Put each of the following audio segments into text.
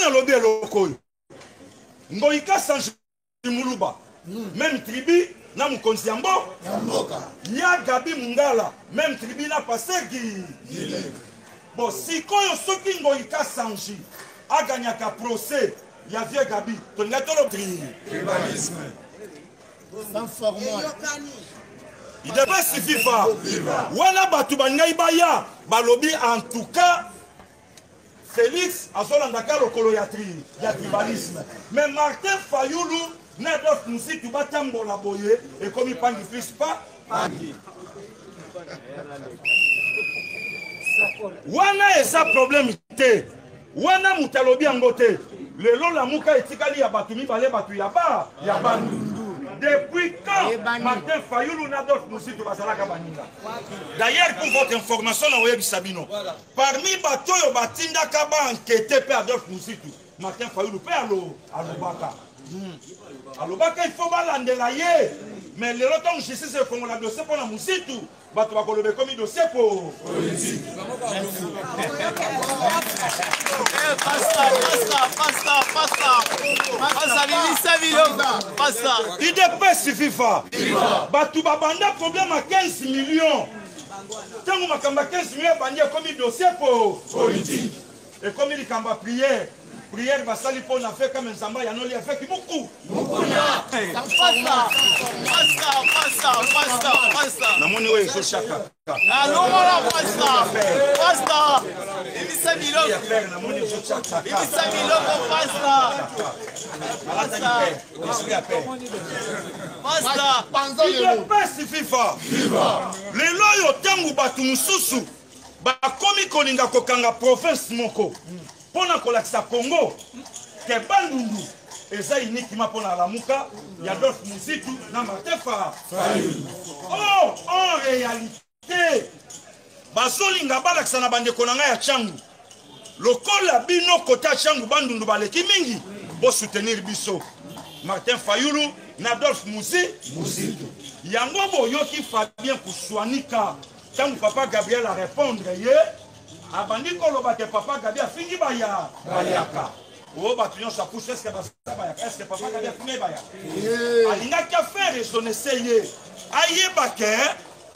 lobby loko. Ngoika Sanji Muluba. Même tribu na mukonzi yambo. Nya Gabi Mungala. Même tribu na Pasegi. Bon, si koyo soki Ngoika Sanji a gagné un procès, il y a vieux Gabi. Ton gâteau le tribalisme. Sans formol. Il devrait suffire pas. Wana batu bangai baya. Balobi en tout cas. Félix a son andaka le coloyatri. Il y a tribalisme. Mais Martin Fayoulou n'a d'autre musique tu vas tambo la boye. Et comme il pangi plus pas. Wana est ça problème. Wana mutalobi angote. Le lo la muka etikali ya batumi bale batu yaba. Yaba. Depuis quand Martin Fayoulou n'a d'autres musiques de Basalaka Baninga? D'ailleurs, pour votre information, parmi Batoyo Batinda Kaba enquêté par d'autres musiques, Martin Fayoulou peut Alobaka. Alobaka, il faut balandelayer. Mais le temps je sais c'est comme la dossier pour la musique, Bato Bakolobe comme un dossier pour politique. Il dépasse FIFA. Batou Babanda problème à 15 millions. Tant que ma 15 millions, comme un dossier pour politique. Et comme il y a prière. Prière va salir pour la faire comme un samba, il y a non fait beaucoup. Pasta. Na moni we so chaka. Ah non la pasta. Il dit 5 millions. Na moni so chaka. Il dit 5 millions pour pasta. Il passe FIFA. Les loyo tangu batu mususu. Ba komi kolinga kokanga province moko. Pona kolakisa Congo ke bandundu eza uniquement pona lamuka ya d'autres musiques na matefa. Oh, en réalité basolinga balakisa na bandeko na ngai ya changu lokola bino kota changu bandundu baleki mingi bo soutenir biso Martin Fayoulou na d'autres musiques yango boyoki Fabien Kuswanika tangu papa Gabriel a répondre ye abandi koloba ke papa Gabi a fini baya bayaka o batunion sa pousse est-ce que papa Gabi a fini baya alinga ka faire son essayer ayeba ke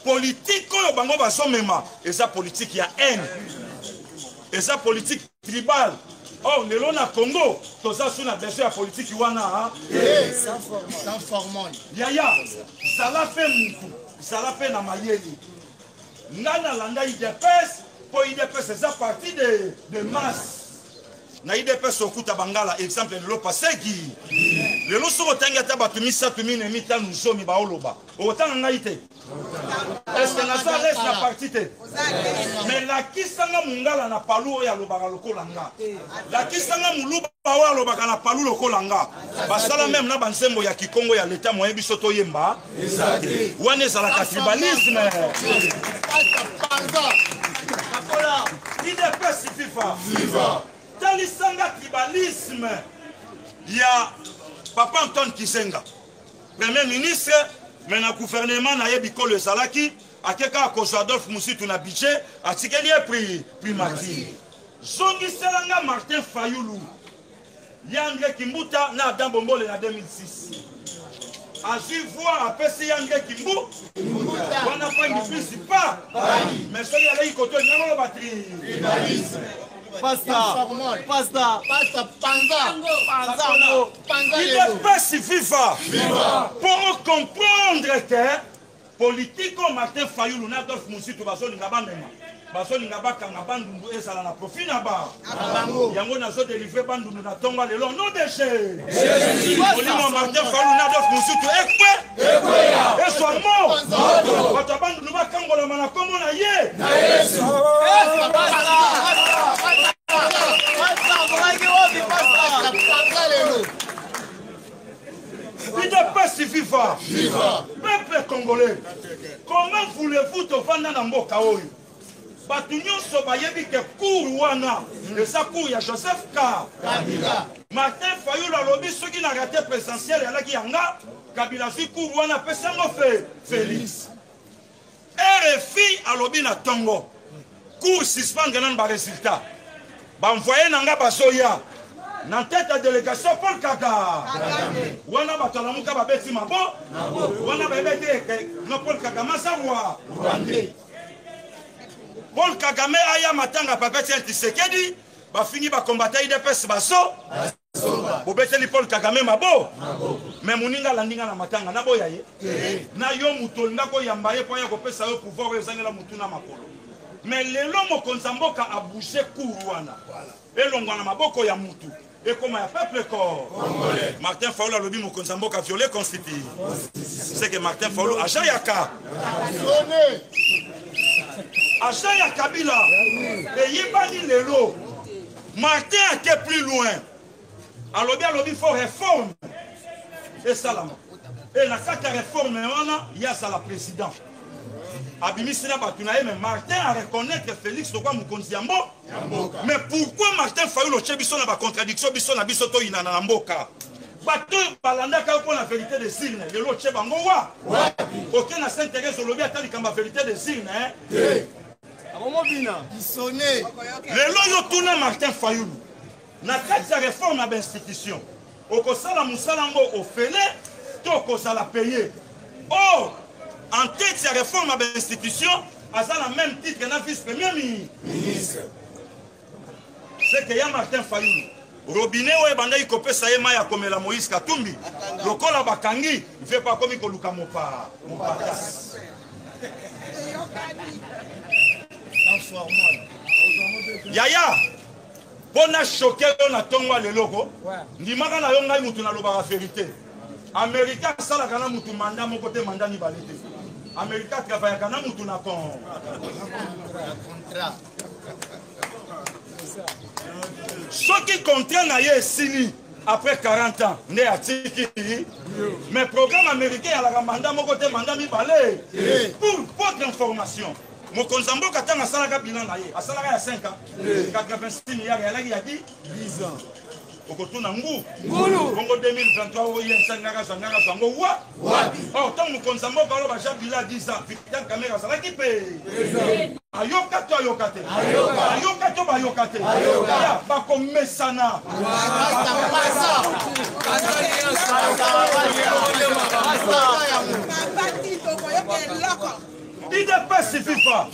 politique oyo bango basomema eza politique ya haine eza politique tribal. Oh lelo na Congo toza suna besoin ya politique wana sans formol yaya sala fe mutu sala fe na mayeli ngana landa idepes. Pour IDPS, c'est ça partie de masse. Na IDPS au Kouta Bangala, exemple, le passé qui. Le lot sur le Tangata Batumi Satumi Nemita nous sommes Baoloba. Autant en Haïti. Est-ce que ça laisse la partie? Mais la Kisanga Mungala n'a pas l'eau et à l'Obaraloko Langa. La Kisanga Muluba à l'Obaka n'a pas l'eau Langa. Basala même na Bansembo ya Kikongo ya l'État moyen Bisoto Yemba. Ouane Zalaka tribalisme. IDPS FIFA. Dans l'Isanga tribalisme, il y a Papa Antoine Kisenga, Premier ministre, mais dans le gouvernement, il y a Biko le Salaki, à quelqu'un à cause d'Adolphe Moussitou na budget, à Tigeli prix Mati. Zongi Selanga Martin Fayoulou, Yangé Kimbuta, na Adam Bombole en 2006. A su voir à PC Yangé Kimbu, on n'a pas une principale, mais celui là, il côté de la batterie. Pasta. Il est pas si FIFA pour comprendre que politique comme Martin Fayoulou n'a d'autres musiques que Basolinga bakanga bandundu ezala na profit na ba. Yango nazo délivrer bandundu na tonga le long non déchet. Olimo Martin Fayoulou na d'autres musiques ekwe. Et soit mort. Bata bandundu bakangola mana komo na ye. Na Yesu. Il ne pas si FIFA. Peuple congolais, comment voulez-vous te vendre dans Mboka Oyo? Batunyo Sobayebi ke Kourouana, et ça cour ya Joseph Kabila. Martin Fayoulou a lobby ceux qui n'ont raté présidentiel, et là qui yanga, Kabila fi Kourouana, Pessango Félix. RFI a lobby na Tongo. Cour suspend gagnant ba résultat. Ba envoyé nanga basoya. na tête ya délégation Paul Kagame wana bato alamuka babeti mabo wana babeti no Paul Kagame sawa Paul Kagame aya matanga papeti Tshisekedi bafingi bakombata IDPS baso bobeteli Paul Kagame mabo mais muninga landinga na matanga na boya ye na yo muto ndako yamba ye po ya kopesa yo pouvoir ezangela mutu na makolo mais lelo mokonza mboka a bouger courouana elongwa na maboko ya mutu et comme ya peuple congolais Martin Fayulu alobi mokonza mboka violé constitution c'est que Martin Fayulu agent yaka agent ya Kabila et yebani lelo Martin a été plus loin alobi faut réforme et salama et la carte réforme il y a ça la président Abimisina Batunaye, mais Martin a reconnu que Félix Tokwa Mukonzi Yambo. Mais pourquoi Martin Fayulu le Chebiso n'a pas contradiction, Biso n'a bisoto inana mboka. Bato balanda ka pour la vérité des signes, le lot Chebango wa. Aucun n'a s'intéresse au lobby attali comme la vérité des signes hein. Le lot yo tuna Martin Fayulu. Na kati ya réforme à l'institution. Okosala musalango ofele, to la payer. Oh en tête de la réforme à l'institution, à la même titre que vice-premier ministre. C'est que y a Martin Fayulu. Robinet ou Ebanda y copé ça y est maya comme la Moïse Katumbi. Le col à Bakangi, il fait pas comme il coluka mon patas. Yaya, on a choqué, on a tombé le logo. Ni magana yonga mutu na loba la vérité. Américain ça la kana mutu mandat mon côté mandat ni balité. Américain travaille à Ghana mutu na contrat. Ce qui contraint na ye sini après 40 ans né à Tiki. Mais programme américain à la mandat mon côté mandat mi balé. Pour votre information. Mon konzambo katanga salaka bilan na ye. Asalaka ya 5 ans. 86 milliards ya lagi ya 10 ans. Okotuna ngu Congo 2023 oyen sangaka sangaka sango wa oh tant nous konzambo balo ba jabila 10 ans putain caméra ça la kipe ayoka to ayokate ayoka to ba yokate ya ba komesana IDPS FIFA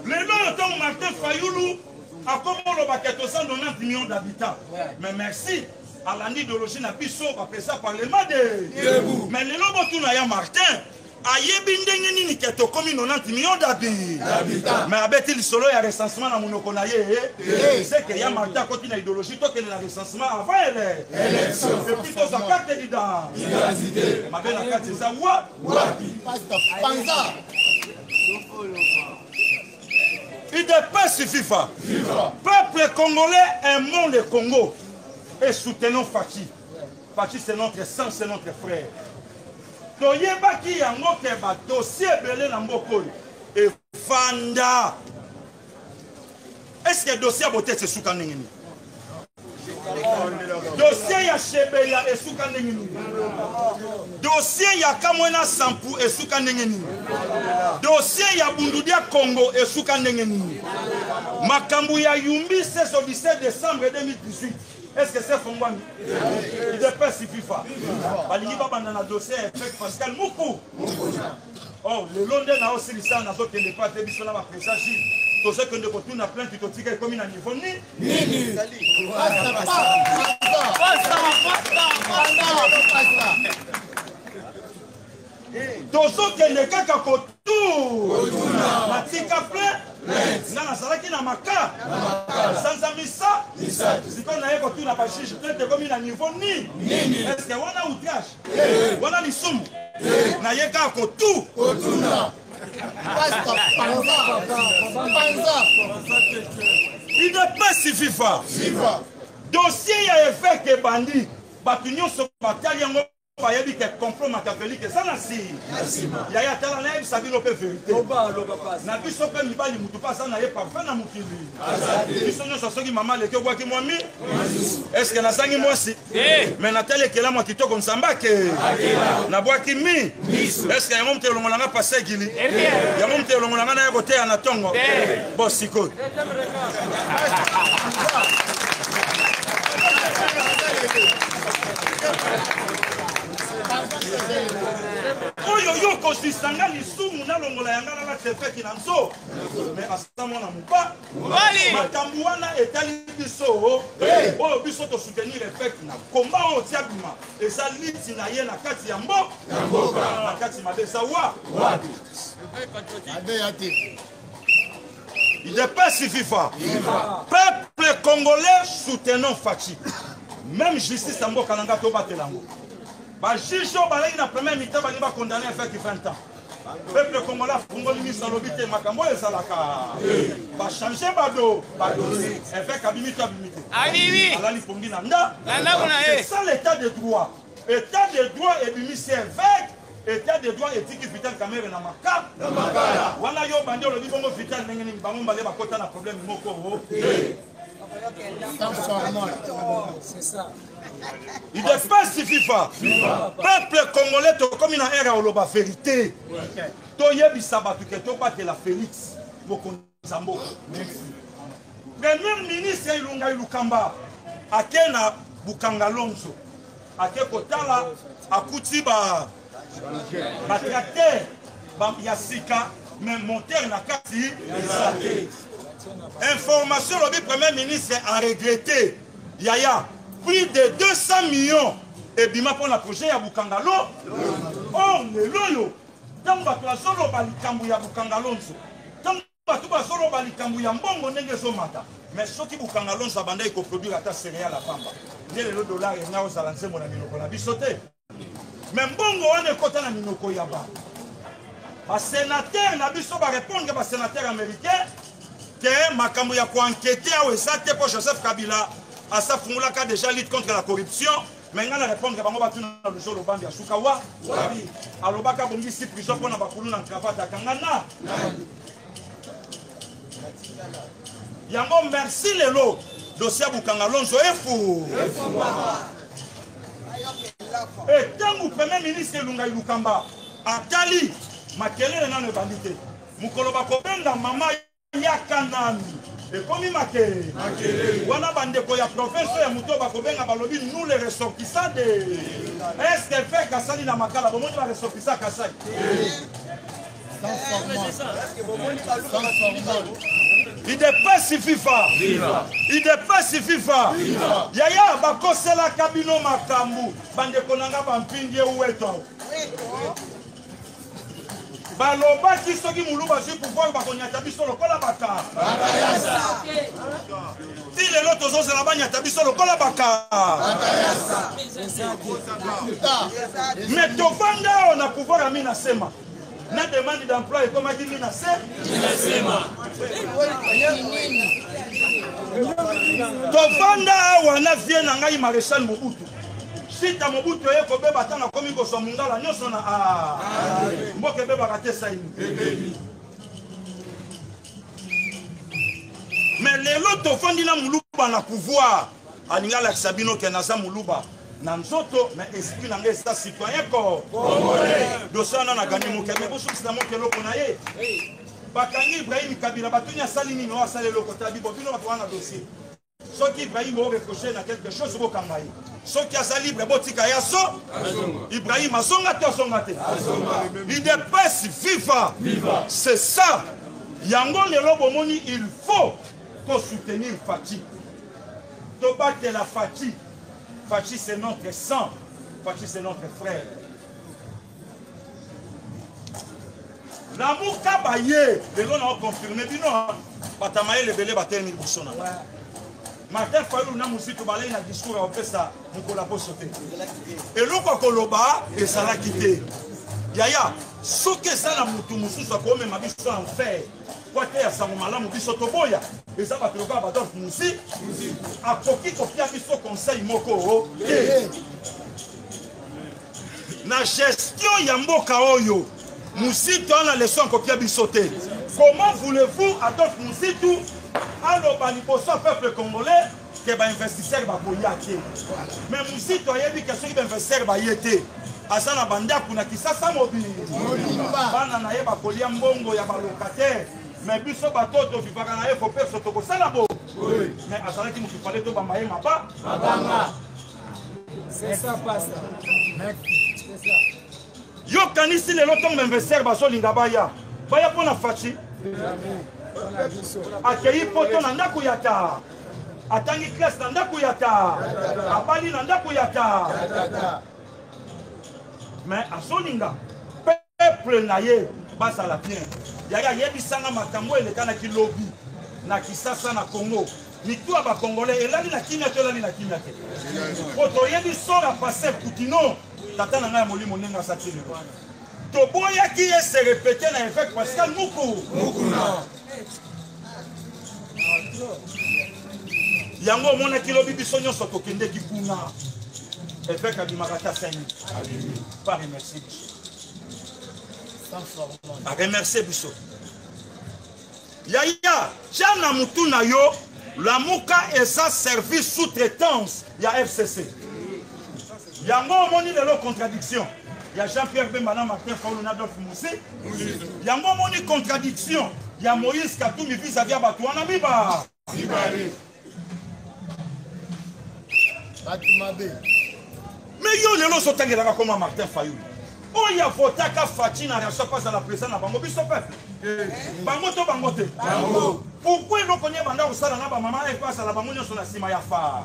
le nom de Martin Fayulu à comment le baquet 190 millions d'habitants. Mais merci à l'idéologie n'a pu sauver ça par les mains de. Mais les lobos tout n'a Martin. Aïe bindeng ni keto comme 90 millions d'habitants. Mais avec il solo il y a recensement dans mon okonaye. C'est que y a Martin côté na idéologie toi que le recensement avant elle. C'est plutôt sa carte d'édant. Ma belle la carte c'est ça wa. Panza. IDPS FIFA. Peuple congolais, aimons le Congo et soutenons Fachi. Fachi c'est notre sang, c'est notre frère. Toyeba ki yango ke ba dossier belé na mboko et Fanda. Est-ce que dossier boté c'est souka ningini? Dossier ya Shebela et souka ningini. Dossier ya Kamwena Sampu et souka ningini. Dossier ya Bundudia Congo et souka ningini. Makambu ya Yumbi c'est au 17 décembre 2018. Est-ce que c'est Fongwani? Il est pas si FIFA. Balingi baba na dossier avec Pascal Moukou. Oh, le Londres n'a aussi ça n'a pas été pas été sur la présence. Tout ce que nous retourne à plainte tout tigre comme à niveau ni. Dozo kende kaka kotu matika plein na salaki na maka sanza misa siko na yeko tu na bashishi plente comme na niveau ni est-ce que wana outrage wana lisumu na yeka kotu kotuna pasta panza il ne pas si FIFA dossier ya effet que bandi batunyo so batali yango bayebi ke complot machiavélique ça na si ya ya tala na yebi sabino pe vérité na biso pe mibali mutu pa ça na ye parfait na mukili biso nyo soki mama leke bwaki mwami est-ce que na sangi mwasi mais na tele kela mwa kitoko nsamba ke na bwaki mi est-ce que yango mte longola nga passé gili yango mte longola nga na yeko te na tongo bo siko Sisanga lisumu na longola yanga na tefeki na nso. Mais asamo na mupa. Makambu wana etali biso. Oyo biso to soutenir effect na komba o tiabima. Eza liti na ye na kati ya mboka. Na kati mabesa wa. Il dépasse FIFA. Peuple congolais soutenant Fachi. Même justice à Mboka Nanga Toba Telango. Ba juge balai na premier mi-temps ba ba condamné à faire 20 ans. Peuple congolais Congolais mi salobité makambo ezalaka. Ba changer bado dossier. Effet kabimito abimité. Abimi. Ala li pongi nanda. C'est ça l'état de droit. État de droit et bimisi évêque. État de droit éthique vital caméra na maka. Wana yo bandi le bongo vital ndenge bango balé ba kota na problème moko. C'est ça. Il dépasse FIFA. Peuple congolais to comme une ère au loba vérité. To yebisa batu ke to battre la Félix Mokonzambo. Premier ministre Ilunga Ilukamba akena Bukanga Lonzo. Ake kotala akuti ba tracteur ya sika mais moteur na kati information le premier ministre a regretté Yaya plus de 200 millions et bima pour la projet ya Bukangalo. Oh leloyo tamba to solo balikambu ya Bukangalonzo tamba to solo balikambu ya mbongo ndenge so mata mais soki Bukangalonzo banda ko produire ata céréales la pamba ne le dollar et na osala nzembo na minoko la bisote mais mbongo wana kota na minoko ya ba ba sénateur na biso ba répondre ba sénateur américain que makambo ya ko enquêter au esate pour Joseph Kabila à sa fungulaka déjà lutte contre la corruption mais ngana répondre bango ba tuna le jour le bambi asukawa wabi alobaka bongi si prison pour na bakulu na cravate kangana yango merci lelo dossier Bukangalonzo efou et tant que premier ministre Ilunga Ilukamba atali makelele na ne bandité mukolo bakobenga mama yakanami et comme makelele wana bandeko ya province ya muto bakobenga balobi nous les ressortissants de est-ce que fait kasali na makala bon ba ressortissants kasali il dépasse FIFA. Il dépasse FIFA. Yaya bakosela kabino makambu bande konanga bampingi uweto. Baloba ki soki muluba si pouvoir bakonyata biso lokola baka. Si les lotos sont la bagne tabiso lokola baka. Mais tovanda on a pouvoir amina sema. Na demande d'emploi et comme a dit Minase tovanda wana vie na ngai maréchal Mobutu sita Mobutu ye ko beba tanga komi ko so mungala nyoso na mboke beba kate saini mais lelo tovandi na muluba na pouvoir alingala kisabino ke naza muluba na nzoto mais esprit na ngai ça citoyen ko dosana na gani mukeme bosu sina mokelo kona ye bakangi Ibrahim Kabila batunya salini no asale lokota bibo bino batwana dossier soki Ibrahim o reprocher na quelque chose bo kamai soki asa libre botika yaso Ibrahim asonga te asonga te il dépasse FIFA c'est ça yango lelo bomoni il faut to soutenir Fachi to battre la Fachi. Fachi c'est notre sang, Fachi c'est notre frère. L'amour kabaye, les gens ont confirmé, bino, batamaye le belé baté ni bouchona. Martin Fayou na musito balé na discours à opesa mukola po sauter. Et loko koloba et ça l'a quitté. Yaya, soke ça na mutu mususu ko me mabiso en fer. Quoi te ya sango malamu biso toboya. Et ça va te loka bador musi. A koki kopia biso conseil moko. Na gestion ya mboka oyo. Musito na leçon kopia biso te. Comment voulez-vous Adolphe Musitu aloba liboso peuple congolais que ba investisseur ba koya te. Mais Musitu ayebi que soki ba investisseur ba yete. Asana banda kuna kisasa mobile. Bana na yeba kolia mbongo ya ba locataire. Mais biso batoto vivaka na ye faut faire soto ko sala bo. Mais asana ki mu fallait to ba maye maba. C'est ça passe. C'est ça. Yo kanisi lelo tong m'investir baso linga baya. Baya pona fachi. Akei poto na ndako yata. Atangi classe na ndako yata. Abali na ndako yata. Mais asolinga peuple na ye basa la bien. Yaya yebisanga makambo elekana ki lobby na Kisasa na Congo. Ni toi ba congolais elali na kimia te elali na kimia te. Poto yebi sora passer Poutino tata na ngai molimo nenga satile. To boya ki se répéter na évêque Pascal Mukuna. Yango mona kilobi biso nyonso tokende ki kuna. Évêque Abimakata Seni. Pas remercier. A remercier biso. Yaya, jana mutuna yo, la muka et sa service sous-traitance, ya FCC. Yango moni de leur contradiction. Ya Jean-Pierre Bembana Martin Faoulou Adolphe Moussi. Yango moni contradiction. Ya Moïse Katoumi vis-à-vis Batouana Biba. Mais yo lelo sotangelaka comme Martin Fayoulou. Oh, il y a voté à Fatina, il y a pas à la présidence, bango biso peuple. Bango to bango te. Pourquoi ils connaissent banda au salon na maman et passe à la bango sur la cima ya fa.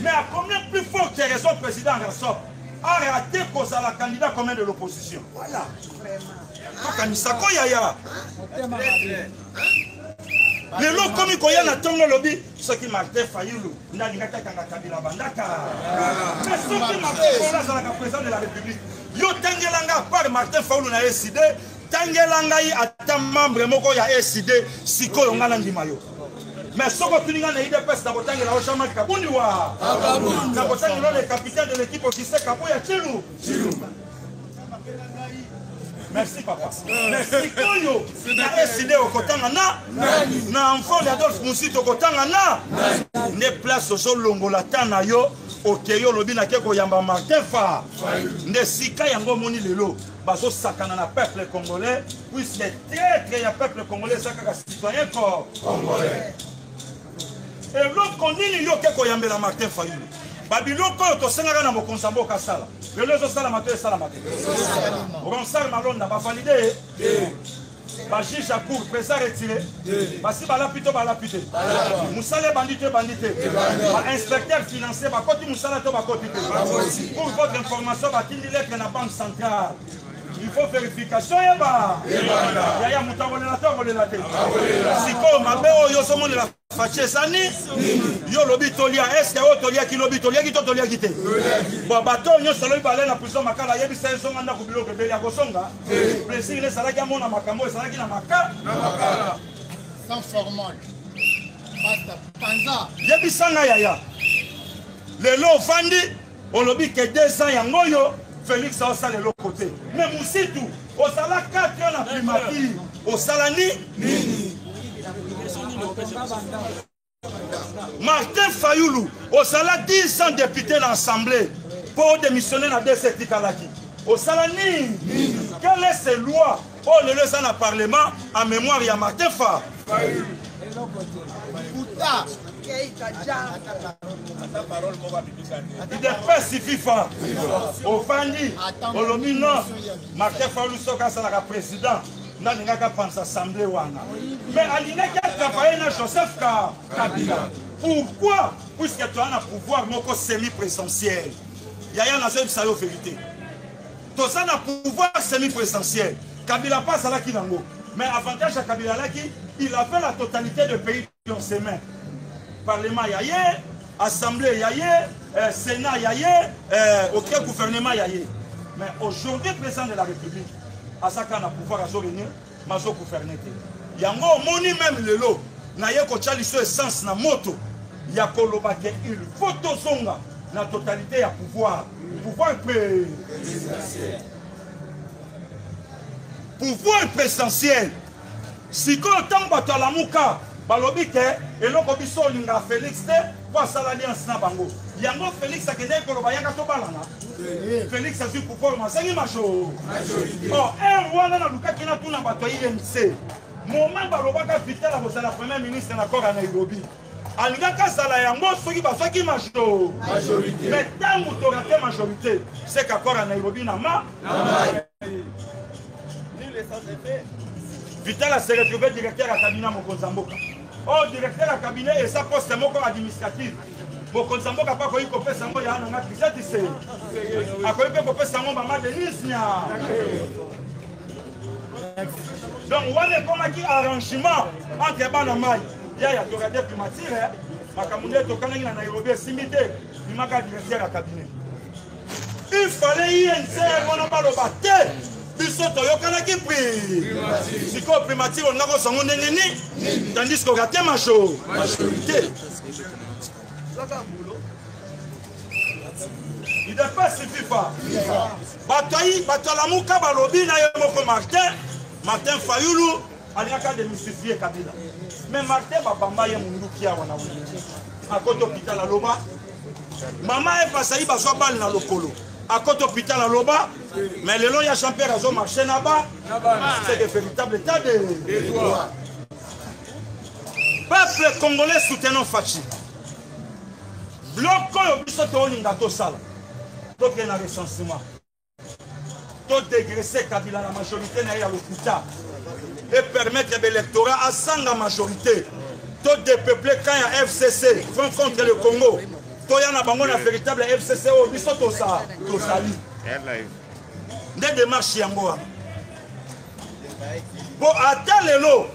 Mais à combien plus fort que raison président Rassop a raté cause à la candidat commun de l'opposition. Voilà. Vraiment. Kanisa ko yaya. Le lot comme il y a dans le lobby, ce qui m'a fait Fayoulou, n'a pas été Kabila Bandaka. Mais ce qui m'a fait dans la présidence de la République, yo Tangelanga par Martin Fayoulou n'a décidé, Tangelanga y a un membre moko ya décidé, si ko yonga nandimayo. Mais ce que tu n'as pas idée parce que Botang la Oshama Kabuniwa. Botang le capitaine de l'équipe qui sait Kabuya Chilou. Merci papa. Merci Koyo. Na décidé au kotanga na enfant d'Adolphe Moussi to kotanga na ne place au longola tana yo okeyo lobi na keko yamba Martin Fa. Ne sika yango moni lelo baso sakana na peuple congolais puisque très ya peuple congolais saka citoyen congolais. Et l'autre kondini yo keko yambela Martin Fa. Babiloko to senga na mokonsambo kasala. Le lezo sala mato sala mato. Ronsal malonda ba validé. Ba juge à cour président retiré. Ba si bala pito bala pité. Musale bandité bandité. Ba inspecteur financier ba koti musala to ba koti. Pour votre information ba tindi lettre na banque centrale. Il faut vérification yeba. Yaya mutangolela to ngolela te. Siko mabe oyo somo la fache sani yo lobi tolia est que o tolia ki lobi tolia ki to tolia ki te. Bo bato nyo solo ibale na prison makala yebi sa songa na kubilo ke beli akosonga. Plaisir le salaki amona makambo salaki na makala. Sans formal. Basta panza. Yebi sanga yaya. Lelo fandi on lobi ke 2 ans yango yo Félix a osala l'autre côté. Mais Moussitou, au sala 4 ans la primature, au salani nini. Martin Fayoulou, au sala 10 ans député de l'Assemblée pour démissionner dans DC Tikalaki. Au salani nini. Quelle est cette loi pour le laisser dans le Parlement en mémoire de Martin Fayoulou? Il est pas si FIFA. Au Fandi, au Lomino, Martin Fayoulou Soka sera président. N'a pas pensé assemblée wana. Mais Aline qui a travaillé dans Joseph Kabila. Pourquoi? Puisque tu as un pouvoir semi-présidentiel. Il y a un aspect de sa vérité. Tu as un pouvoir semi-présidentiel. Kabila passe à la Kinango. Mais avantage à Kabila Laki, il avait la totalité du pays dans ses mains. Parlement yaye, Assemblée yaye, Sénat yaye, auquel gouvernement yaye. Mais aujourd'hui, président de la République, à ça qu'on a pouvoir à venir, mais à gouverner. Yango moni même le lot, na ye ko chali so essence na moto, ya koloba ke il faut to songa na totalité ya pouvoir, pouvoir présidentiel. Pouvoir présidentiel. Si ko tamba to la muka balobi ke eloko biso linga Félix te kwa sala alliance na bango yango Félix akende koloba yaka to balana Félix a vu pouvoir masengi majo oh wana na lukaki na tuna bato IMC moment balobaka Vital a bosala premier ministre na kora na Nairobi alingaka sala yango soki basaki majorité mais tango to raté majorité c'est qu'akora na Nairobi na Vital s'est retrouvé directeur à cabinet Mokonzamboka. Oh, directeur à cabinet et sa poste administratif. Mokonzamboka pas koyi kopé sango ya nanga kisati se. Akoyi pe kopé sango mama Denise nya. Donc on est comme qui arrangement entre bana mai. Ya toka des primatire. Makamunde tokangi na Nairobi simité. Imaka directeur à cabinet. Il fallait y entrer on a pas le battre. Biso toyokana ki pri. Siko primatire on a ko sango ndengeni. Tandis qu'on gâte majorité. Il ne pas suffit pas. Bataille, Batalamuka Balobi na yemoko Martin Fayoulou, aliaka de mystifier Kabila. Mais Martin Babamba yemundukia wana wuli. Akoto hôpital la loba. Maman est passée baso bal na lokolo. Akoto hôpital la loba. Mais le long ya champion azo marché là-bas. C'est de véritable état de droit. Peuple congolais soutenant Fachi. Bloc oyo biso tolinga tosala. Donc il y a un recensement. Tout dégraisser Kabila la majorité na ya lokuta et permettre l'électorat à 100 majorité. Tout dépeupler quand il y a FCC front contre le Congo. Tout y a na bango na véritable FCC au biso to ça tosali. Des démarches yango. Bon ata lelo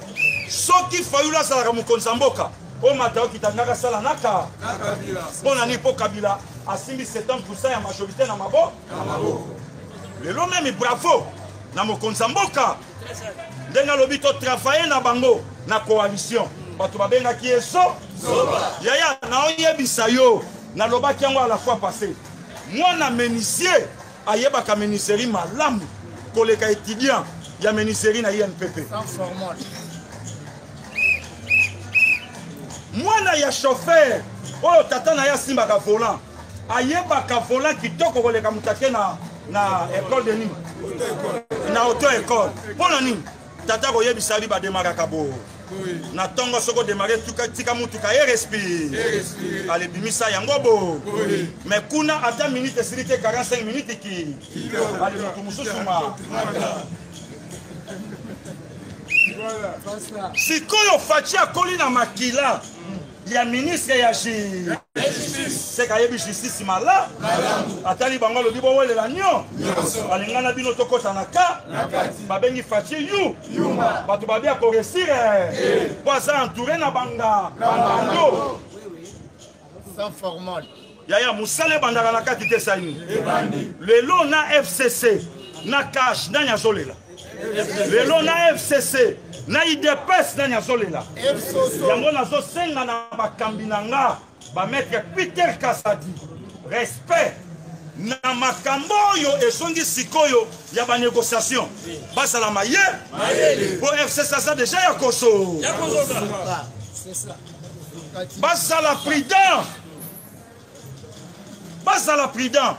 soki Fayulu asala Mokonzamboka o matao kitangaka sala naka bon ani po Kabila asimbi 70% ya majorité na mabo lelo même bravo na Mokonzamboka ndenga lobi to travailler na bango na coalition bato babengaki eso yaya na oyebisa yo na lobaki yango à la fois passée mwana menisier ayebaka menisserie malamu koleka étudiant ya menisserie na INPP mwana ya chauffeur oyo tata na ya simbaka volant ayebaka volant kitoko koleka mutake na école de nini na auto école mpona nini tata koyebisa bi bademaraka bo na ntongo soko demare tika mutuka ye respire alebimisa yango bo mais kuna ata minute esili te 45 minutes ki ale motu mosusu ma sikoyo Fachi akoli na makila ya ministre ya c'est kayebi justice mala atali bango lobi bo welela nyo alingana bino tokota na ka babengi Fachi yu bato babia ko resire poisa entouré na banga bando sans formal yaya musale bandaka na kati te saini lelo na FCC na cash na nyazolela lelo na FCC na IDPS na nyazolela yango nazo senga na bakambi na nga ba maître Peter Kasadi respect na makambo oyo esongi sikoyo ya ba négociation basala maye po FCC ça déjà ya koso c'est ça basala prudent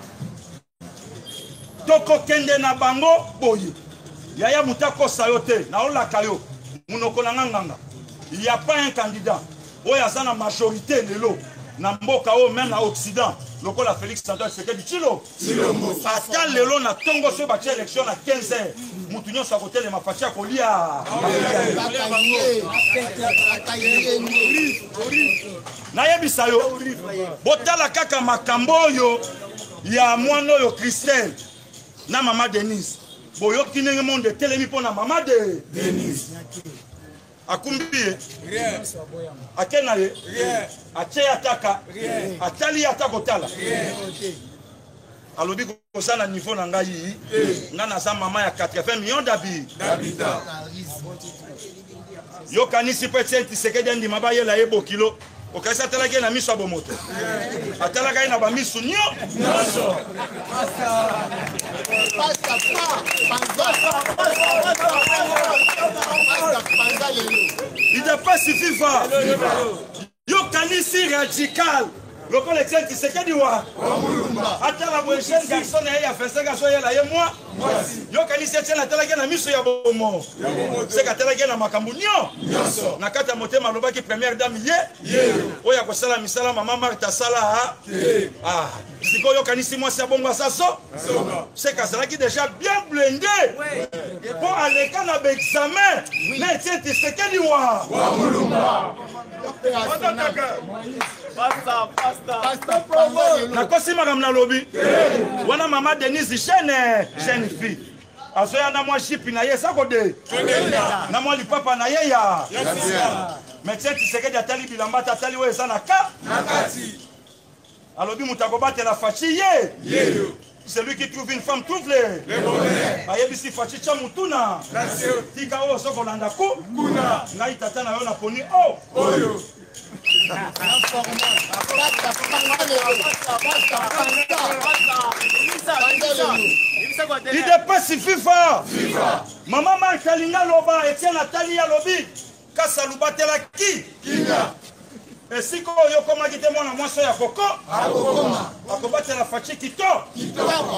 toko kende na bango boye yaya mutako sayote na olaka yo munoko na nganga il y a pas un candidat oyo aza na majorité lelo na mboka o même na Occident lokola Félix Antoine Tshisekedi Tshilo ata lelo na tongo so ba élection na 15h mutu nyonso akotelema Fachi akolia nayebisa yo botala kaka makambo oyo ya mwana oyo Christelle na mama Denise boyoki ndenge monde telemi mpona mama de Denise akumbie akena ye atie ataka atali atako tala alobi kosala niveau na ngai nga naza mama ya 80 millions d'habitants yo kanisi pe Tshisekedi ndima bayela ye bokilo okasi atalaki na miso ya bomoto atalaka ye na bamisu nyonso il n'est pas suffisant yo kanisi radical lokola Etienne Tshisekedi wa ata la boye jeune garçon na ya 25 ans ya la ye moi yo kanisi Etienne atalaki na miso ya bomo c'est katalaki na makambo nyo na kata motema lobaki première dame ye oya kosala misala mama Martha sala siko yo kanisi moi c'est bongo saso c'est kazalaki déjà bien blindé pour aller quand na examen mais Etienne Tshisekedi wa nakosi makambo na lobi wana mama Denise jeune fille azoya na mwa jipi na ye sakode na mwa lipapa na ye ya Etienne Tshisekedi atali bilamba atali oyo eza na kati alobi moto akobatela faci ye celui qui trouve une femme trouve les bonheurs ayebisi faci tya mutuna tika oyo soki olanda kuna ngai tata na yo na poni oyo idepesi FIFA mama Martha linga loba Etienne atali ya lobi kasa lubatelaki esiko oyo komaki te mwana mwasi ya koko akobatela faci kito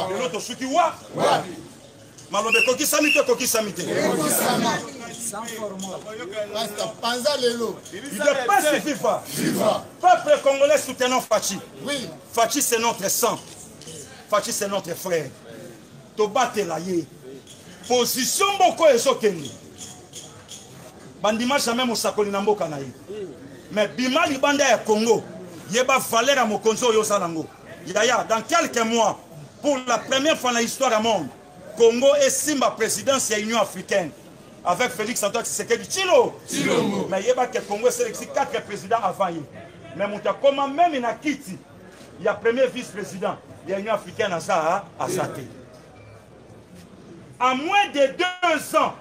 lelo tosuki wa malobe kokisami te idepesi FIFA peuple congolais soutenant Faci. Faci c'est notre sang, Faci c'est notre frère. Tobatela ye position boko ezokende bandima jamais mosakoli na mboka na ye mais bima libanda ya Congo yeba valeur à mokonzi oyo salango yaya dans quelques mois pour la première fois dans l'histoire du monde Congo est simba présidence de l'Union africaine avec Félix Antoine Tshisekedi Tshilo mais yeba que Congo sélectionne 4 présidents avant lui mais muta comment même ina kiti il y a premier vice-président de l'Union africaine à Zate à moins de 2 ans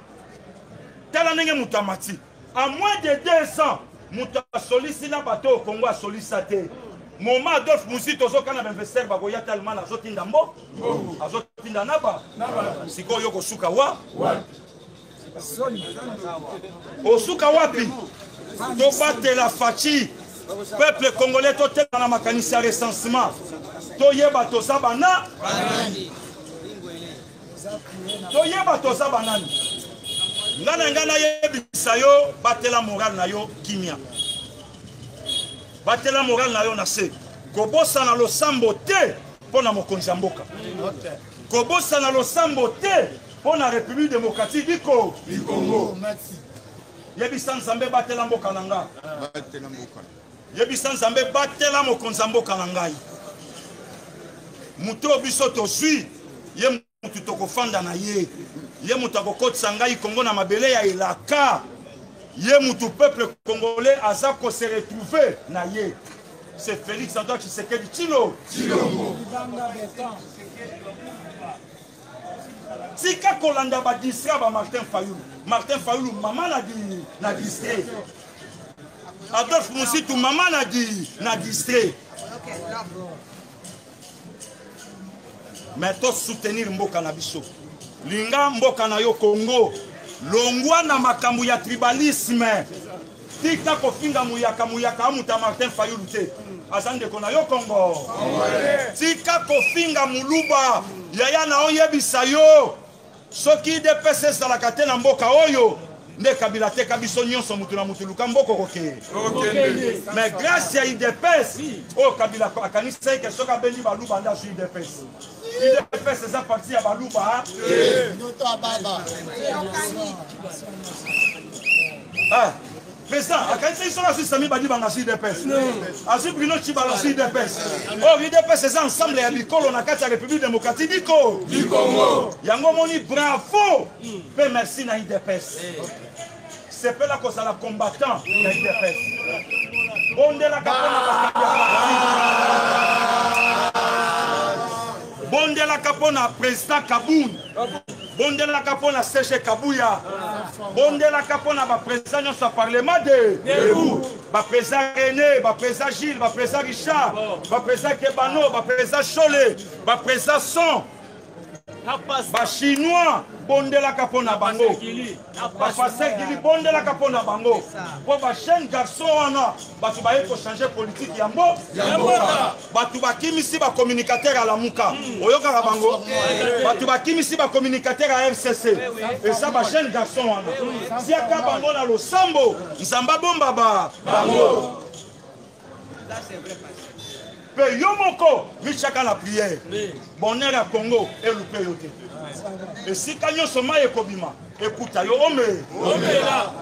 tel année mutamati à moins de 2 ans muta sollicite na bato au Congo a sollicité moment Adolphe Musi tozoka na investir bakoya tellement azotinda mbo azotinda naba siko yoko suka wa osuka wapi to batela Faci peuple congolais to tela na makanisi ya recensement to yeba to sabana ngana yebisa yo batela moral na yo kimia batela moral na yo na se kobosa na losambo te pona mokonzi mboka kobosa na losambo te pona République démocratique du Congo yebisa nzambe batela mboka na nga yebisa nzambe batela mokonzi mboka na ngai muto biso tozwi ye mutu tokofanda na ye ye mutu akokotisa ngai Congo na mabele ya elaka ye mutu peuple congolais aza ko se retrouver na ye c'est Félix Antoine Tshisekedi Tshilo tika kolanda ba distrait ba Martin Fayulu mama na distrait Adolphe Musitu mama na distrait mais to soutenir mboka na biso linga mboka na yo Congo longwa na makambo ya tribalisme tika kofinga muyaka amuta Martin Fayulu te azande kona yo Congo tika kofinga muluba yaya na oyebisa yo soki DPS ezalaka te na mboka oyo nde kabila te kabiso nyonso mutu na mutu luka mboko koke mais grâce ya IDPS o kabila akanisa ke soka bendi baluba nda su IDPS eza parti ya baluba président akanisa isola su sami badi banga su IDPS asu Bruno Chibala su IDPS o IDPS eza ensemble ya bikolo na kati ya République démocratique du Congo yango moni bravo pe merci na IDPS c'est pas là qu'on a la combattant na IDPS bondela kapona président Kaboun bondela kapona Serge Kabuya bondela kapona ba président nyonso parlement de ba président René ba président Gilles ba président Richard ba président Kebano ba président Cholé ba président Son Chinois bondelaka pona bango. Ba passer gili bondelaka pona bango. Po ba jeune garçon wana batu ba yeko changer politique yango. Batu ba kimisi ba communicateur à la muka. Oyoka ka bango. Batu ba kimisi ba communicateur à FCC. Et ça ba jeune garçon wana. Si aka bango na lo sambo, nzamba bomba ba bango. Là c'est vrai. Pe yomoko michaka la prière. Bonheur à Congo et le peyote. Et si kanyo soma e kobima, écoute yo ome là.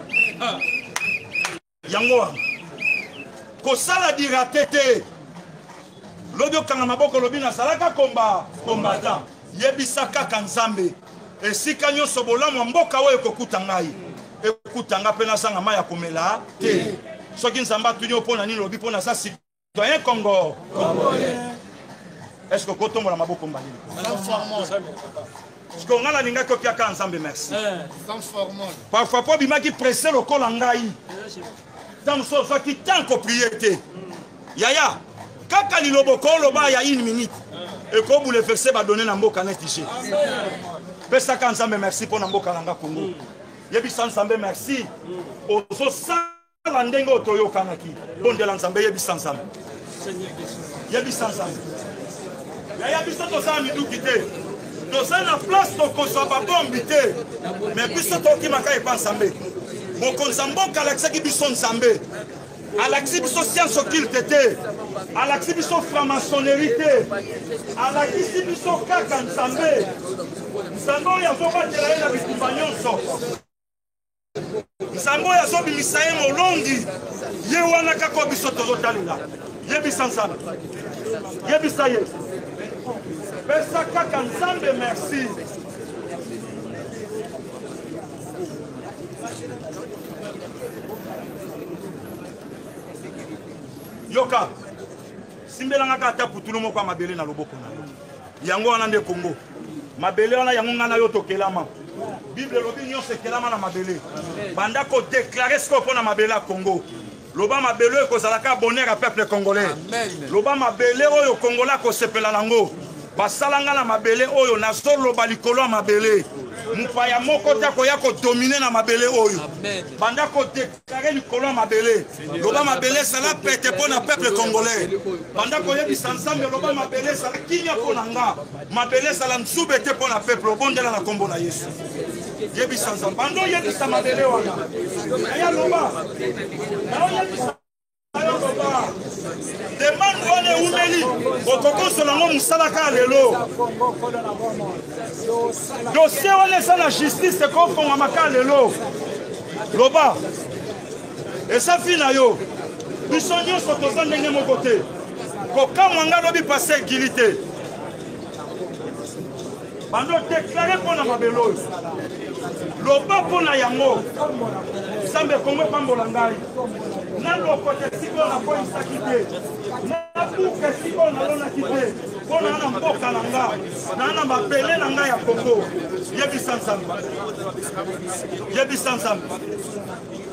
Yango. Ko sala dira tete. Lobyo kanga maboko lobina salaka combattant. Yebisaka kanzambe. Et si kanyo sobola mboka wo ekokuta ngai. Ekuta nga pena sanga maya komela te. Soki nzamba tunyo pona ni lobi pona sa citoyen Congo. Est-ce que kotombo la maboko mbali? Est-ce qu'on a la linga ko kiaka ensemble merci. Parfois pas bima ki presser le col ngai. Tant so fa ki tant ko prier. Yaya. Kaka li loboko loba ya 1 minute. Et ko boule verser ba donner na mboka na tiché. Pesa ka ensemble merci pour na mboka langa Congo. Yebi ensemble merci. Ozo la ndenge otoyo kanaki. Bonde la nzambe yebi ensemble. Yebi ensemble. Yaya biso to sa mi du kité. To sa na place to ko so ba bombité. Mais biso to ki maka e pa ensemble. Mon konzambo kalaxa ki biso nzambe. Alaxi biso science occulte te. Alaxi biso franc-maçonnerie te. Alaxi biso kaka nzambe. Nzambo ya zo batela na bitumba nyonso. Nzambo ya zo bimisaye molongi. Ye wana kako biso tozotalela. Yebisa nzambe. Yebisa ye. Pesa kaka nzambe merci. Yoka. Simbelanga kata putulu moko mabele na loboko na. Yango wana nde Congo. Mabele wana yango ngana yo tokelama. Bible lobi nyonse kelama na mabele. Banda ko déclarer ce qu'on a mabele à Congo. Loba mabele ko zalaka bonheur à peuple congolais. Loba mabele oyo Congola ko sepela nango. Basalanga na mabele oyo na solo balikolo mabele. Mupaya moko ta ko ya ko dominer na mabele oyo. Banda ko déclarer likolo mabele. Loba mabele sala pete pour na peuple congolais. Banda ko yebi ensemble loba mabele sala kinya ko nanga. Mabele sala nsube te pour na peuple bondela na kombo na Yesu. Yebi ensemble. Bando yebi sa mabele wana. Aya loba. Demande wana umeli okoko solango musalaka lelo dossier wana eza na justice kofonga maka lelo loba eza fi na yo biso nyonso toza ndenge moko te kokamwanga lobi pase egili te bando deklare mpo na mabele oyo loba mpo na yango nzambe kongo epambola ngai nalokote sikoyo nakoyisaki te nabuke sikoyo nalonaki te mpo naa na mboka na nga naa na mabele na ngai ya Kongo yebisa nzambe yebisa nzambe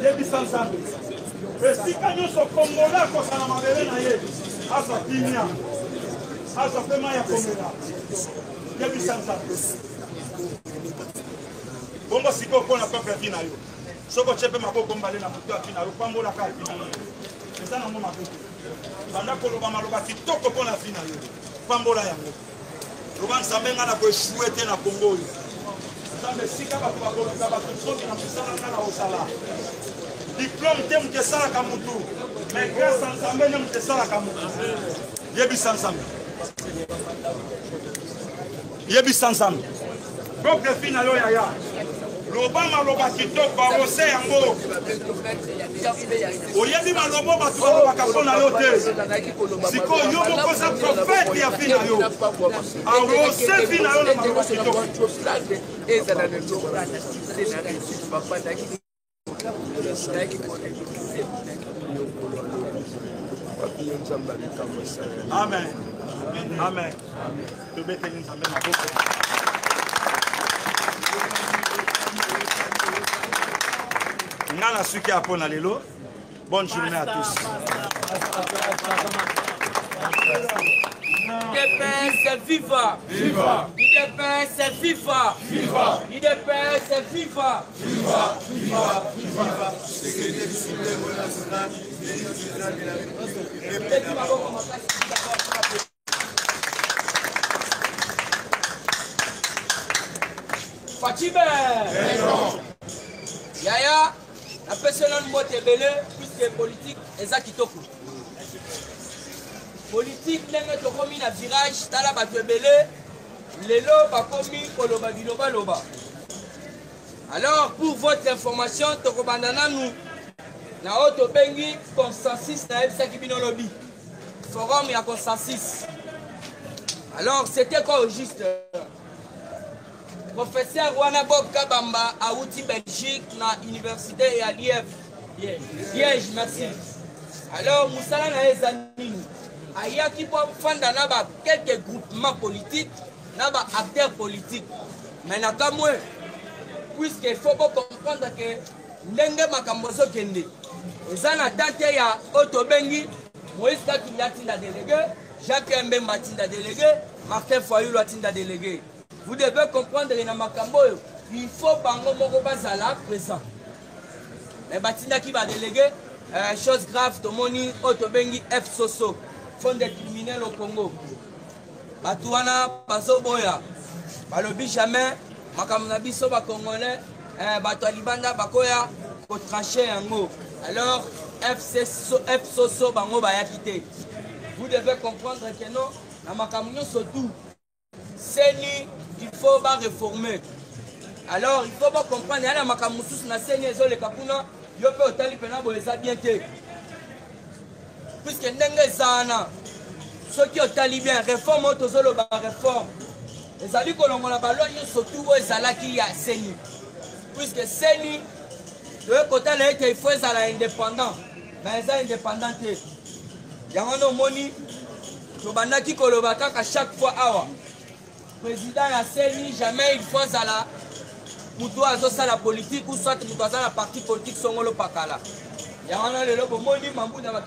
yebisa nzambe esika nyonso kongola akosala mabele na ye azwa kimia azwa mpe mai ya komela yebisa nzambe bongo sikoyo mpo na peuple afi na yo soko chepe maboko mbale na mutu afi na yo pambola ka afi na yo eza nango mabe banda koloba maloba kitoko mpo na afi na yo pambola yango loba nzambe nga na koeshue te na Kongo oyo nzambe esika bato bakoluka bato soki na mosala nga na osala diplôme te moto esalaka mutu mais grâce a nzambe nde moto esalaka mutu yebisa nzambe yebisa nzambe peuple fi na yo yaya loba maloba kitoko arose yango oyebi malobo bato balobaka mpo na yo te sikoyo yo mokoza profete ya fi na yo arose fi na yo na maloba kitoko amen amen tobeteli nzambe maboko. Ngana suki apona lelo. Bonne journée à tous. IDPS viva! Viva! IDPS viva! Viva! IDPS viva! Viva! Viva! Viva! Fatime! Yaya, la personne mote belé, puisque politique, et ça qui toque. Politique, n'est pas comme un virage, t'as la batte belé, les lobes comme koloba biloba loba. Alors, pour votre information, Tokobandana nous, na auto bengi consensus na FSA qui bino lobby. Forum et consensus. Alors, c'était quoi au juste? Professeur Wana Bob Kabamba à Outi Belgique, na université et à Liège. Liège, merci. Alors, Moussala na Ezanini. Aya qui peut fonder quelques groupements politiques, naba acteurs politiques. Mais n'a qu'à moins, puisqu'il faut comprendre que Ndenge Makambozo Kende. Ezana tante ya Otobengi, Moïse Kakinyatinda délégué, Jacques Mbemba Tinda délégué, Martin Foyou Tinda délégué. Vous devez comprendre que dans Makambo, il faut Bango Moko Bazala présent. Mais Batinda qui va déléguer, chose grave, Tomoni, Otobengi, F Soso, Fonds des criminels au Congo. Batouana, Paso Boya, Balobi jamais, Makamunabi Soba Congolais, Batoualibanda Bakoya, pour trancher un mot. Alors, F Soso Bango Baya quitté. Vous devez comprendre que non, dans Makamunyo surtout, Seni, il faut pas réformer. Alors, il faut pas comprendre, il y a des Makamusus na Seni et les Kapuna, il peut otali pena boleza bien té. Puisque Ndenge Zana, ceux qui ont bien, réforme autozolo ba réforme. Les alliés colombo la baloi, surtout aux Zala qui y a Seni. Puisque Seni, le côté là, il faut être indépendant. Mais ils sont indépendants. Il y a un moni, qui kolobaka à chaque fois. Président la Seni, jamais il faut la la politique ou soit la partie politique songolo pakala. Il y a un le moni, Mambou dans la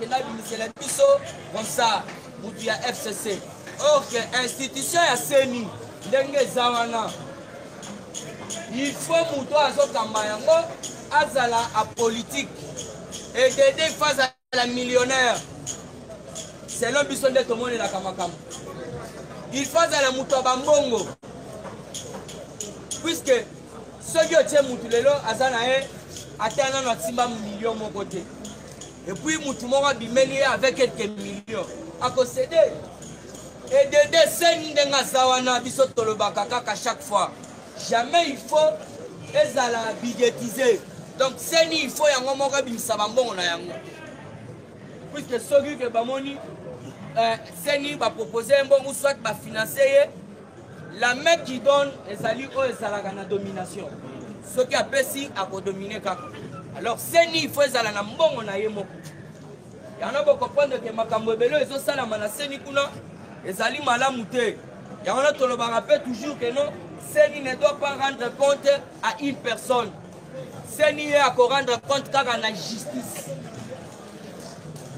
c'est la piso, comme ça, il y a FCC. Or, l'institution à Seni, Ndenge Zawana, il faut que Azala à politique et d'aider face à la millionnaire. C'est l'homme qui de tout le monde la Kamakam. Il faut à la Moutobambongo. Puisque ceux qui ont Moutulelo, Azanae, atteignent notre millions mon côté. Et puis Moutumora Bimeli avec quelques millions. À concéder. Et d'aider Sendinga Zawana, Bissotolobakaka à chaque fois. Jamais il faut ezala budgétiser. Donc Seni il faut yango moko bimsabambongo na yango. Puisque soki que bamoni Seni va proposer un bon ou soit va financer la main qui donne ezali o ezalaka na domination. Ce qui a pesi à dominer kaka. Alors Seni il faut ezala na mbongo na ye moko. Yana bo comprendre que makambo belo ezo sala na Seni kuna ezali malamu te. Yana to le rappelle toujours que non Seni ne doit pas rendre compte à une personne. Seni est à rendre compte car on a justice.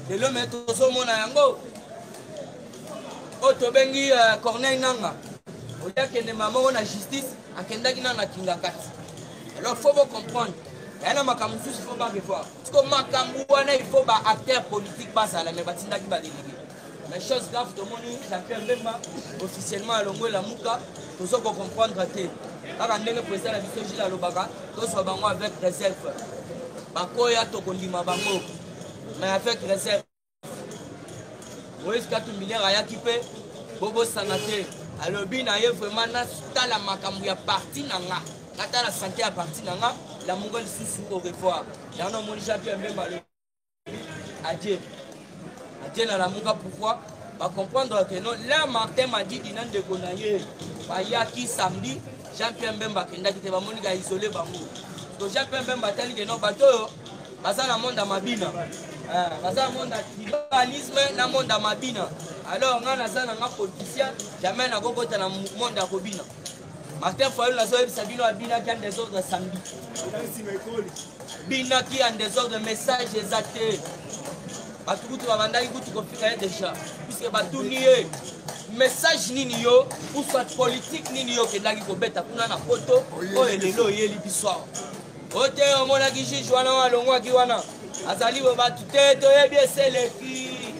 Et le maître au monde à Yango. Otobengi Corneille Nanga. Au lieu que les mamans ont la justice, à Kendaki Nanga Kingakat. Alors il faut comprendre. Il y a un Makamoussou, il faut pas revoir. Parce que Makamouana, il faut un acteur politique passe à la Mebatinda qui va déléguer. Mais chose grave, tout le monde, j'appelle même officiellement à Longo la Mouka. Tout ce qu'on comprend raté. Quand on est le président de la vision Gilles Alobaka, tout soit bango avec réserve. Bakoya Tokondima Bango. Mais avec réserve. Moïse 4 milliards à Yakipé, Bobo Sanate. Alors, bien, vraiment, dans la Makamouya partie nanga. Quand la santé à partie nanga, la Mongole sous au revoir. Il y a un homme qui a bien même Adieu. Adieu dans la Mouka, pourquoi? Va comprendre que non, là Martin m'a dit qu'il n'a de Gonaye, Bayaki samedi, Jean-Pierre Mbemba qui était Monica isolé Bamou. Donc Jean-Pierre Mbemba tel que non bateau, Baza la monde à Mabina. Baza monde à tribalisme, la monde à Mabina. Alors on a un politicien, jamais n'a pas dans le monde à Robina. Martin Foyou la zone Sabino à Bina qui a des ordres samedi. Bina qui a des ordres messages exaltés. Batukutu babanda ikutu kofika déjà puisque batunier message nini yo ou soit politique nini yo ke ndaki kobeta kuna na poto o elelo yeli biswa ote omona ki juge wana walongwa ki wana azali bo batu te toyebi eseleki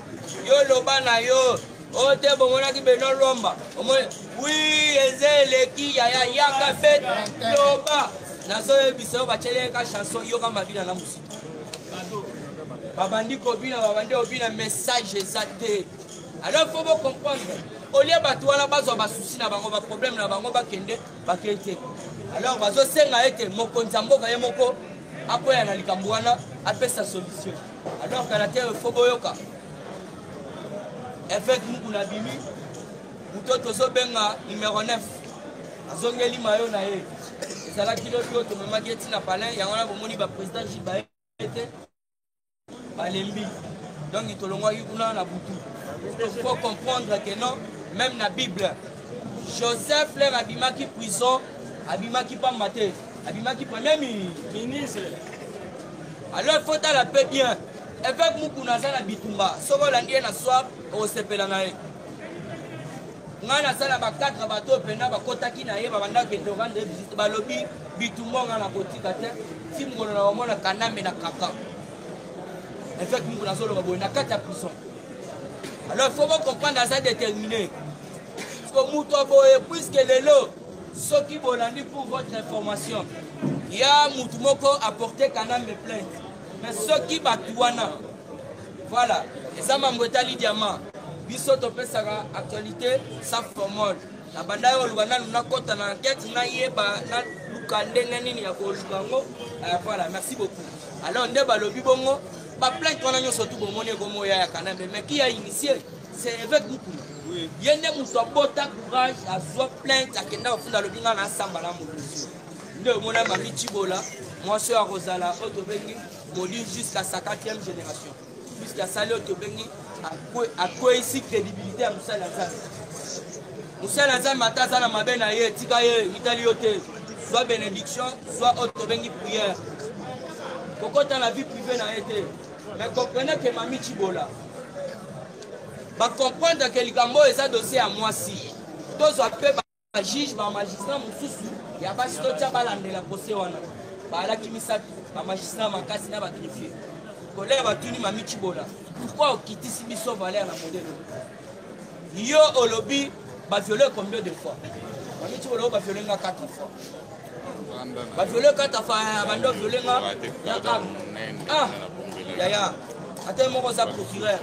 yo loba na yo ote bomona ki Beno Lomba omona oui ezeleki yaka fait loba nazo yebisa bachele ka chanson yo ka mabina na musiki babandi kobina babandi obina message ezate. Alors faut vous comprendre au lieu bato wana bazwa basusi na bango ba problème na bango bakende bakete alors bazo senga ete mokonza mboka ye moko apoya na likambo wana apesa solution alors kalater faut boyoka effet muku na bimi mutoto zo benga numéro 9 azongeli mayo na ye ezala kilo to memaki etina palin yango na bomoni ba président Jiba ete balembi donc itolongwa kuna na butu. Il faut comprendre que non, même la Bible, Joseph leur abimaki prison, abimaki pas maté, abimaki premier ministre. Alors il faut la paix bien. Avec Moukounazan à Bitumba, Soro l'année na soir au Sepelanae. Ngana sala ba 4 bateaux pena ba kotaki na ye ba banda ke toran de visite ba lobby Bitumba ngana kotika te. Si mngono na omona kanambe na kaka. Avec Moukounazan ba boina 4 prison. Alors il faut comprendre ça déterminé. Puisque les lots, ceux qui vont pour votre information, il y a Moutoumoko apporté quand même plainte. Mais ceux qui batouana, voilà, et ça m'a monté diamant. Biso topé sa actualité, ça formule. La banda yo lugana na kota na enquête na yeba na lukande nani ya ko lukango. Voilà, merci beaucoup. Alors ndeba lobi bongo. Ba plainte qu'on a eu surtout pour monnaie comme ya kanambe mais qui a initié c'est avec beaucoup yende muso bota courage à soi plainte akenda ofunda le binga na samba la musu nde mona mami Chibola moi sur Rosala otobengi modi jusqu'à sa 4e génération puisqu'à sali otobengi à quoi ici crédibilité à Moussa Lazare mataza na mabena ye tika ye italiote soit bénédiction soit otobengi prière kokota la vie privée na été. Mais comprenez que Mami Chibola va comprendre que Ligambo est un dossier à moi si. Tous appelés par juge, par magistrat, il n'y a pas si tu as balandé la procès. Par là qui m'y sape, par magistrat, ma casse n'a pas griffié. Colère va tenir Mami Chibola. Pourquoi on quitte si Bisso Valère la modèle? Yo au lobby va violer combien de fois? Mami Chibola va violer 4 fois. Va violer 4 fois, va violer 4 ah! Yaya, attends mon rosa procureur.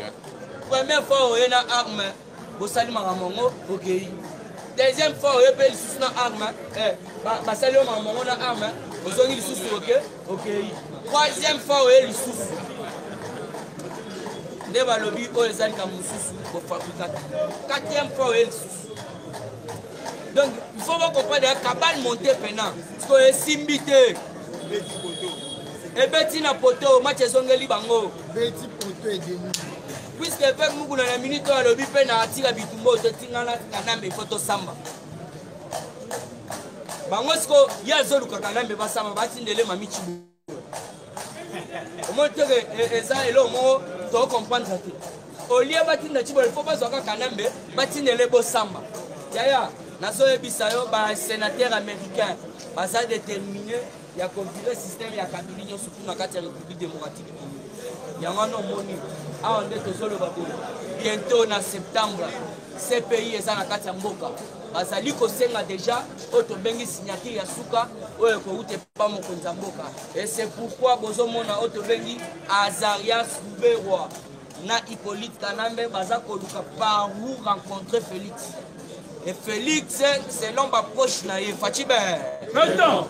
Première fois où il y a une arme, vous saluez ma maman, ok. Deuxième fois où il y a une arme, vous saluez ma maman, une arme, vous avez une sous, ok. Troisième fois où il y a une sous. Ne va lobby où les alliés comme sous pour fabriquer. Quatrième fois où il y a une sous. Donc il faut comprendre que la cabane montée pendant, parce que c'est simbité. Et Betty na poto, match zongeli bango. Betty poto et demi. Puisque avec nous na minute à lobby pe na atira bitumbo to tingana kanambe photo samba. Bango sko ya zolu kanambe ba samba ba tindele mami Chibu. Omo tere eza elo mo to comprendre ça. Au lieu ba tinda Chibu il faut pas zoka kanambe ba tindele bo samba. Yaya nazo ebisa yo ba sénateur américain ba ça déterminé. Il y a confirmé le système, il y a Kabila, surtout dans la République démocratique. Il y a un moni. Bientôt en septembre, ces pays sont dans la Mboka. Bazali kosenga déjà, otobengi signature ya suka, oyo ko ute pa mo konzamboka. Et c'est pourquoi bozomona otobengi Azarias Ruberwa na Hippolyte Kanambe baza koluka par où rencontrer Félix. Et Félix, c'est l'homme approche na ye Fatibe. Maintenant.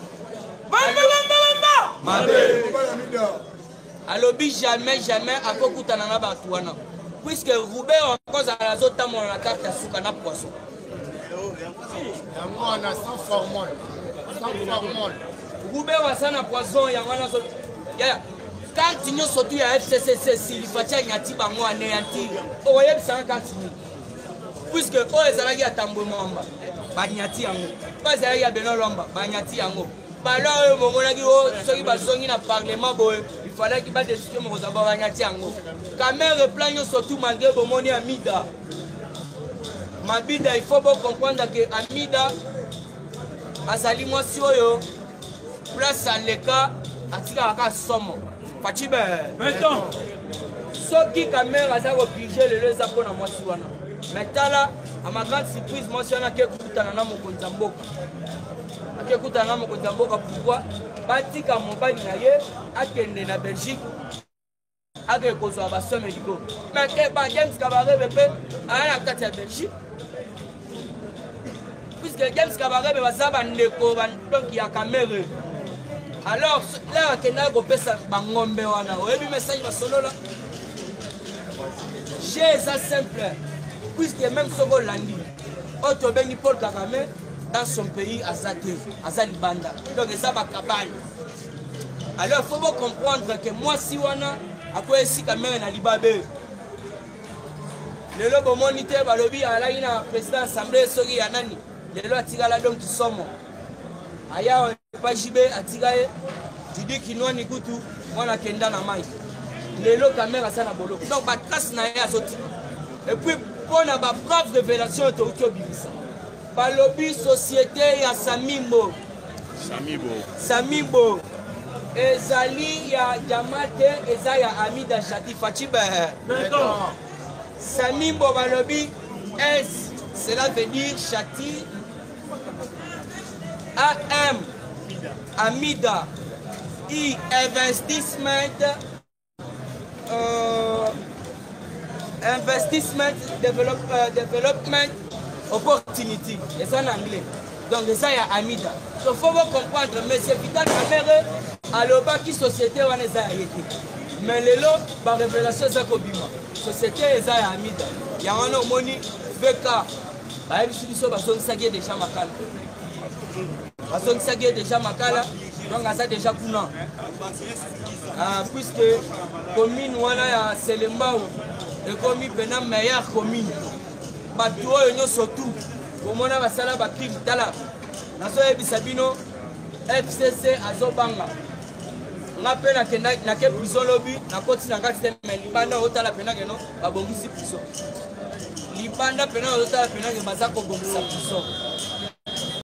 Alobi jamais à kokutana na batu wana. Puisque Roubaix encore à la zota mon la carte suka na poisson. Yango on a sans formol. Roubaix wa sana poisson yango na so. Ya quand nous sorti à FCCC s'il fatia nyati bango anéanti. O yeb 140 000. Puisque o ezalaki atambo mamba. Ba nyati yango. Pas ezalaki ya Beno Lomba, ba nyati yango. Alors, ceux qui sont dans le Parlement, il fallait qu'ils battent des systèmes pour savoir Quand même, le plan surtout malgré le monnaie à Mida. Mabida, il faut bien comprendre que Amida, azali mwasi oyo, place à l'écart, atika aka somo. Fachibe. Maintenant, ceux qui caméra ça obligé le les apona mwasi wana. Maintenant, à ma grande surprise, moi je suis kutana na mokonza mboka. Akekutana na mokonza mboka pourquoi? Batika mobali na ye akende na Belgique. Ake kozwa ba somme médicaux. Mais que ba James Kabarebe pe ala kati ya Belgique. Puisque James Kabarebe bazaba ndeko donc ya caméra. Alors là kena go pesa bangombe wana. Oyebi message ba solo là. J'ai ça simple. Puisque même Sogo Landi, Otto Benny Paul Kagame, dans son pays, Azali Banda. Donc, ça va campagne. Alors, il faut comprendre que moi, si on a, après, si quand même, on a l'Ibabé. Le lobo monité, le lobby, à la président assemblée, Sori Yanani, le lobo Tigala, donc, qui sommes. Aya, on pas jibé, à Tigaye, tu dis qu'il n'y a ni goutou, on a Kenda na maï. Le lobo caméra, ça n'a pas bolo. Donc, ma classe n'a rien à sortir. Et puis, pour la brave révélation de Tokyo Bimisa. Par lobby société ya Samimbo. Samimbo. Ezali ya Jamate, Ezaya Amida Chati Fachibe. D'accord. Samimbo par lobby S. Cela veut dire Chati. AM. Amida. I. Investissement. Investment development opportunity, et ça en anglais. Donc ça y a Amida. Il faut comprendre, mais c'est vital caméra à l'oba qui société on est à été. Mais les lots par révélation ça kobima. Société est à Amida. Il y a un moni VK. Bah il suffit de bason sagé déjà makala. Bason sagé déjà makala. Donc ça déjà kuna. Puisque commune wana ya Selembao et commis pena meilleure commune. Batu oyo surtout pour mona basala ba pig tala. Naso ebisabino FCC azobanga. Nga pena kenda na ke prison lobby na koti na ngati mais libanda otala pena keno ba bongisi prison. Libanda pena otala pena ke bazako bongisa prison.